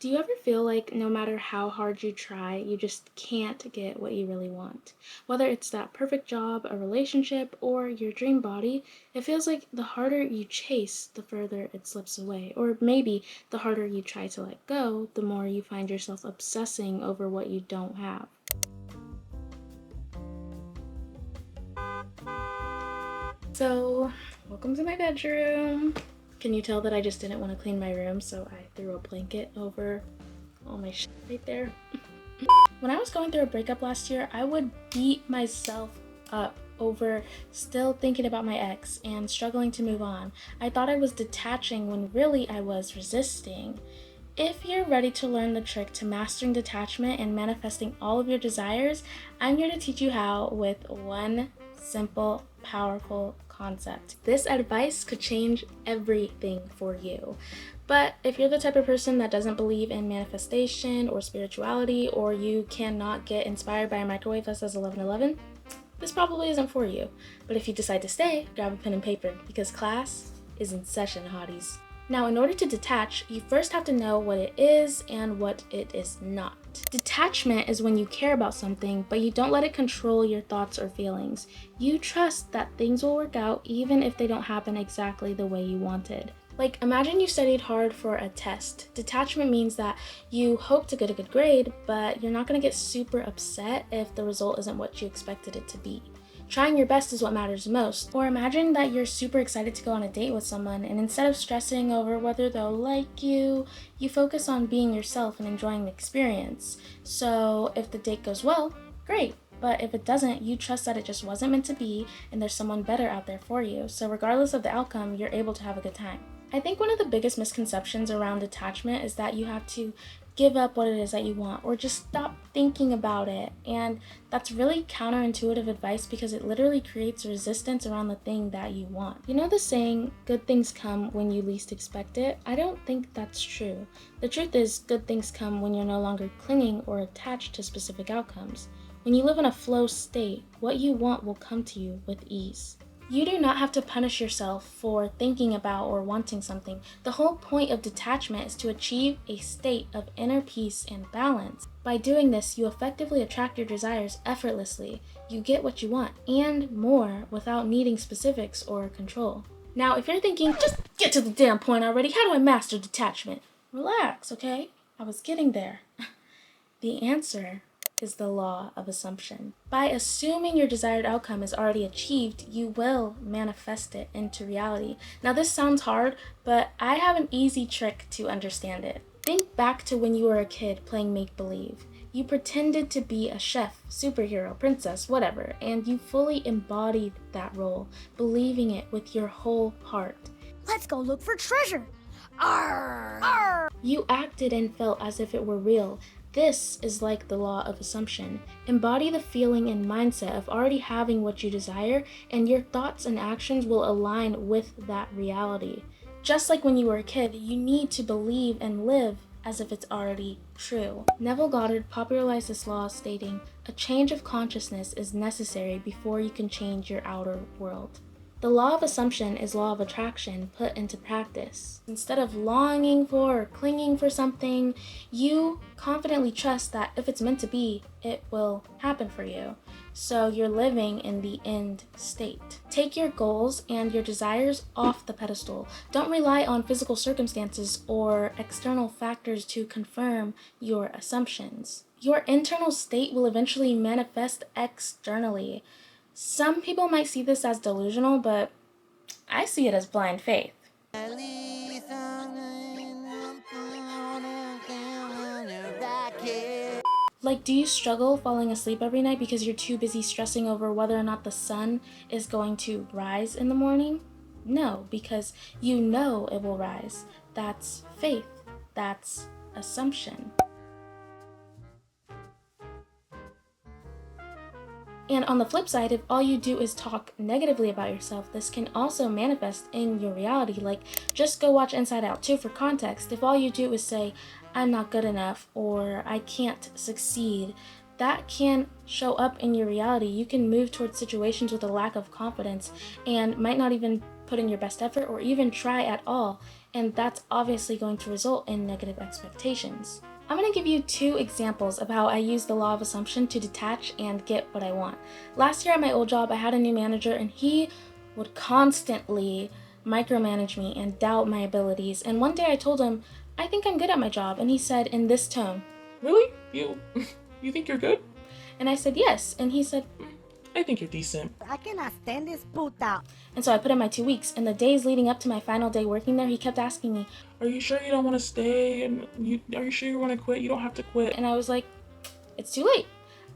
Do you ever feel like no matter how hard you try, you just can't get what you really want? Whether it's that perfect job, a relationship, or your dream body, it feels like the harder you chase, the further it slips away. Or maybe the harder you try to let go, the more you find yourself obsessing over what you don't have. So, welcome to my bedroom. Can you tell that I just didn't want to clean my room, so I threw a blanket over all my shit right there? When I was going through a breakup last year, I would beat myself up over still thinking about my ex and struggling to move on. I thought I was detaching when really I was resisting. If you're ready to learn the trick to mastering detachment and manifesting all of your desires, I'm here to teach you how with one simple, powerful concept. This advice could change everything for you. But if you're the type of person that doesn't believe in manifestation or spirituality, or you cannot get inspired by a microwave that says 1111, this probably isn't for you. But if you decide to stay, grab a pen and paper because class is in session, hotties. Now, in order to detach, you first have to know what it is and what it is not. Detachment is when you care about something, but you don't let it control your thoughts or feelings. You trust that things will work out even if they don't happen exactly the way you wanted. Like, imagine you studied hard for a test. Detachment means that you hope to get a good grade, but you're not going to get super upset if the result isn't what you expected it to be. Trying your best is what matters most. Or imagine that you're super excited to go on a date with someone, and instead of stressing over whether they'll like you, you focus on being yourself and enjoying the experience. So if the date goes well, great. But if it doesn't, you trust that it just wasn't meant to be and there's someone better out there for you. So regardless of the outcome, you're able to have a good time. I think one of the biggest misconceptions around attachment is that you have to give up what it is that you want or just stop thinking about it. And that's really counterintuitive advice because it literally creates resistance around the thing that you want. You know the saying, good things come when you least expect it? I don't think that's true. The truth is, good things come when you're no longer clinging or attached to specific outcomes. When you live in a flow state, what you want will come to you with ease. You do not have to punish yourself for thinking about or wanting something. The whole point of detachment is to achieve a state of inner peace and balance. By doing this, you effectively attract your desires effortlessly. You get what you want and more without needing specifics or control. Now, if you're thinking, just get to the damn point already, how do I master detachment? Relax, okay? I was getting there. The answer is the law of assumption. By assuming your desired outcome is already achieved, you will manifest it into reality. Now, this sounds hard, but I have an easy trick to understand it. Think back to when you were a kid playing make-believe. You pretended to be a chef, superhero, princess, whatever, and you fully embodied that role, believing it with your whole heart. Let's go look for treasure. Arr! Arr! You acted and felt as if it were real. This is like the law of assumption. Embody the feeling and mindset of already having what you desire, and your thoughts and actions will align with that reality. Just like when you were a kid, you need to believe and live as if it's already true. Neville Goddard popularized this law stating, "A change of consciousness is necessary before you can change your outer world." The law of assumption is law of attraction put into practice. Instead of longing for or clinging for something, you confidently trust that if it's meant to be, it will happen for you. So you're living in the end state. Take your goals and your desires off the pedestal. Don't rely on physical circumstances or external factors to confirm your assumptions. Your internal state will eventually manifest externally. Some people might see this as delusional, but I see it as blind faith. Like, do you struggle falling asleep every night because you're too busy stressing over whether or not the sun is going to rise in the morning? No, because you know it will rise. That's faith. That's assumption. And on the flip side, if all you do is talk negatively about yourself, this can also manifest in your reality. Like, just go watch Inside Out 2 for context. If all you do is say, I'm not good enough, or I can't succeed, that can show up in your reality. You can move towards situations with a lack of confidence and might not even put in your best effort, or even try at all, and that's obviously going to result in negative expectations. I'm going to give you 2 examples of how I use the law of assumption to detach and get what I want. Last year at my old job, I had a new manager, and he would constantly micromanage me and doubt my abilities. And one day I told him, I think I'm good at my job. And he said in this tone, Really? You think you're good? and I said yes. And he said, I think you're decent. I cannot stand this puta. and so I put in my 2 weeks. And the days leading up to my final day working there, he kept asking me, Are you sure you don't want to stay? And are you sure you want to quit? You don't have to quit. and I was like, it's too late.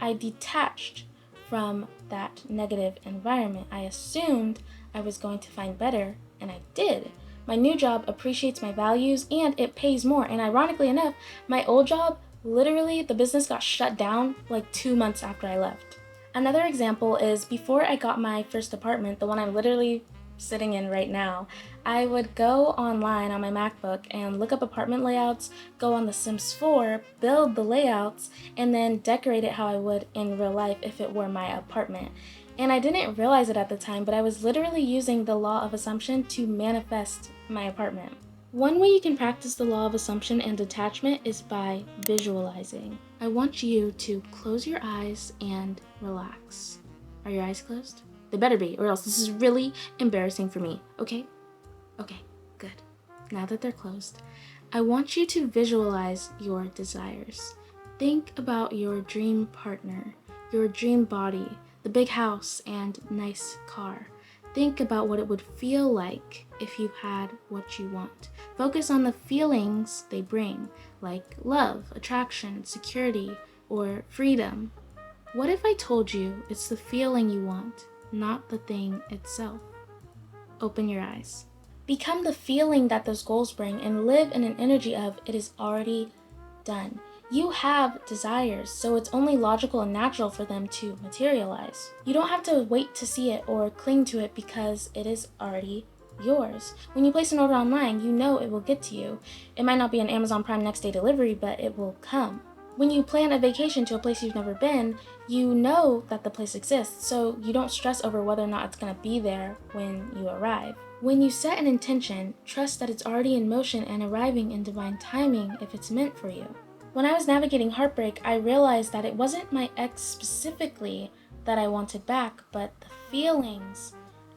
I detached from that negative environment. I assumed I was going to find better, and I did. My new job appreciates my values and it pays more. And ironically enough, my old job, literally, the business got shut down like 2 months after I left. Another example is before I got my first apartment, the one I'm literally sitting in right now, I would go online on my MacBook and look up apartment layouts, go on The Sims 4, build the layouts, and then decorate it how I would in real life if it were my apartment. And I didn't realize it at the time, but I was literally using the law of assumption to manifest my apartment. One way you can practice the law of assumption and detachment is by visualizing. I want you to close your eyes and relax. Are your eyes closed? They better be, or else this is really embarrassing for me, okay? Okay, good. Now that they're closed, I want you to visualize your desires. Think about your dream partner, your dream body, the big house and nice car. Think about what it would feel like if you had what you want. Focus on the feelings they bring, like love, attraction, security, or freedom. What if I told you it's the feeling you want, not the thing itself? Open your eyes. Become the feeling that those goals bring and live in an energy of it is already done. You have desires, so it's only logical and natural for them to materialize. You don't have to wait to see it or cling to it because it is already yours. When you place an order online, you know it will get to you. It might not be an Amazon Prime next day delivery, but it will come. When you plan a vacation to a place you've never been, you know that the place exists, so you don't stress over whether or not it's going to be there when you arrive. When you set an intention, trust that it's already in motion and arriving in divine timing if it's meant for you. When I was navigating heartbreak, I realized that it wasn't my ex specifically that I wanted back, but the feelings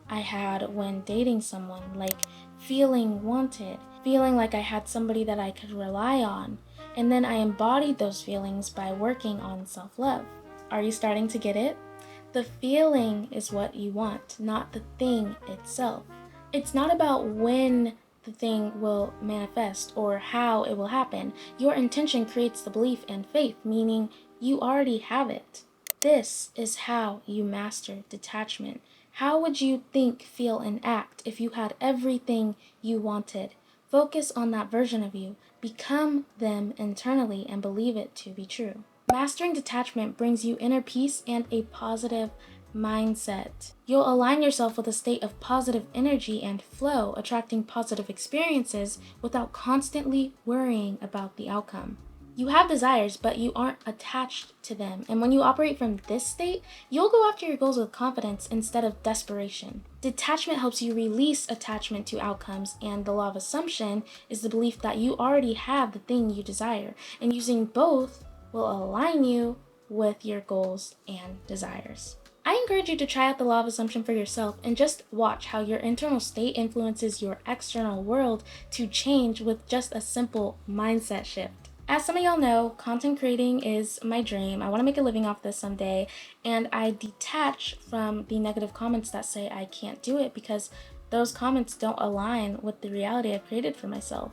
I had when dating someone, like feeling wanted, feeling like I had somebody that I could rely on, and then I embodied those feelings by working on self-love. Are you starting to get it? The feeling is what you want, not the thing itself. It's not about when the thing will manifest or how it will happen. Your intention creates the belief and faith, meaning you already have it. This is how you master detachment. How would you think, feel, and act if you had everything you wanted? Focus on that version of you. Become them internally and believe it to be true. Mastering detachment brings you inner peace and a positive mindset. You'll align yourself with a state of positive energy and flow, attracting positive experiences without constantly worrying about the outcome. You have desires, but you aren't attached to them. And when you operate from this state, you'll go after your goals with confidence instead of desperation. Detachment helps you release attachment to outcomes, and the law of assumption is the belief that you already have the thing you desire. And using both will align you with your goals and desires. I encourage you to try out the law of assumption for yourself and just watch how your internal state influences your external world to change with just a simple mindset shift. As some of y'all know, content creating is my dream. I want to make a living off this someday, and I detach from the negative comments that say I can't do it because those comments don't align with the reality I've created for myself.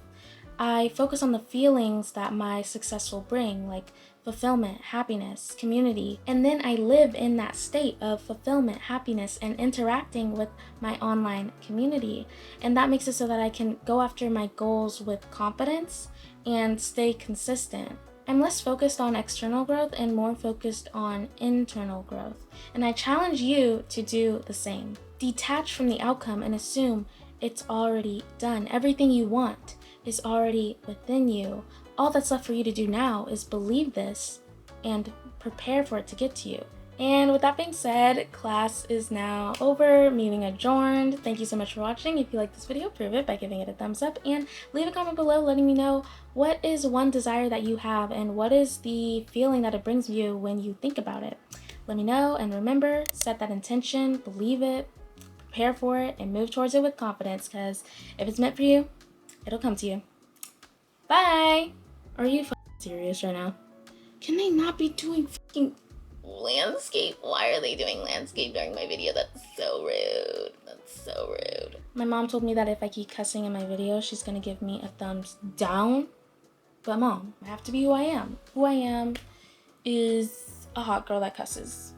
I focus on the feelings that my success will bring, like fulfillment, happiness, community, and then I live in that state of fulfillment, happiness, and interacting with my online community. And that makes it so that I can go after my goals with confidence and stay consistent. I'm less focused on external growth and more focused on internal growth. And I challenge you to do the same. Detach from the outcome and assume it's already done. Everything you want is already within you. All that's left for you to do now is believe this and prepare for it to get to you. And with that being said, class is now over, meeting adjourned. Thank you so much for watching. If you like this video, prove it by giving it a thumbs up and leave a comment below letting me know what is one desire that you have and what is the feeling that it brings you when you think about it. Let me know, and remember, set that intention, believe it, prepare for it, and move towards it with confidence, because if it's meant for you, it'll come to you. Bye! Are you serious right now? Can they not be doing fucking landscape? Why are they doing landscape during my video? That's so rude. That's so rude. My mom told me that if I keep cussing in my video, she's gonna give me a thumbs down. But Mom, I have to be who I am. Who I am is a hot girl that cusses.